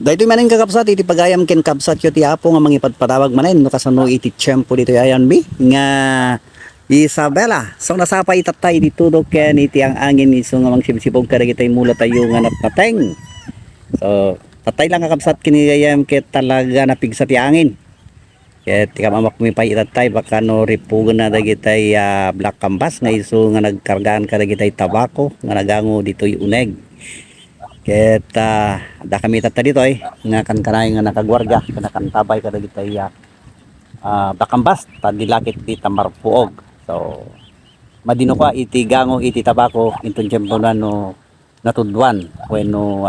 Dahito manin kakapsat iti pagayam ken kapsat yo ti apo nga mangipatpatawag manen no kasano iti tiyempo dito ayan bi nga Isabela. So nasapa itatay dito do ken iti ang angin iso nga mangsibsibog kadagitay mula tayo nga napateng. So tatay lang kakapsat kini gayam ket talaga napigsa ti angin. Ket ti kamamak mi pa itatay baka no ripugan na dagitay black canvas nga iso nga nagkargaan kadagitay tabako nga nagango dito uneg. Ket da kami tata dito ay nga kankanay nga nakagwarga kanakantabay kadagitay bakambas tadilakit di tamarpuog. So madino ka iti gango iti tabako inton tiyempo na no natudwan wenno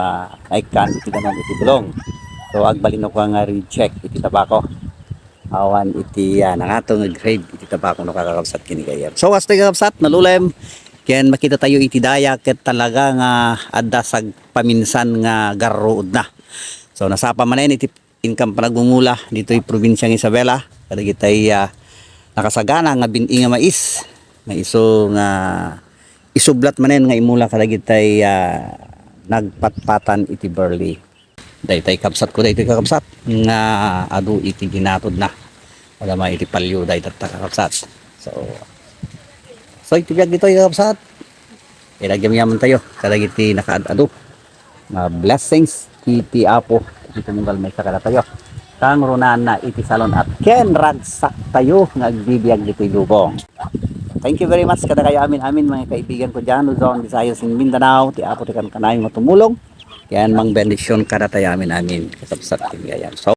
aikan iti danan iti bulong. So agbalino ka nga recheck iti tabako awan iti nangato nga grade iti tabako no kakakabsat kini gayam. So as kakabsat nalulem ken makita tayo iti daya ket talaga nga adda sag paminsan nga garruod na. So nasapa manen iti income panagmumula dito ay probinsyang Isabela kadagitay nakasagana nga bini nga mais nga iso nga isublat manen nga imula kadagitay nagpatpatan iti barley. Daytay kapsat ko daytoy kakabsat nga adu iti ginatod na wala ma iti palyo daytat kakabsat. So iti biag dito kakabsat ilagyam-yaman tayo kadagiti nakaadado nga blessings iti apo iti munggal may sakala tayo kang runan na iti salon at ken ragsak tayo nga agbibiyag dito lubong. Thank you very much kada kayo amin mga kaibigan ko dyan Luzon, Visayas, and Mindanao ti apo ti kan kanayong matumulong ken mang bendisyon kada tayo amin kasabsat kini gayan. So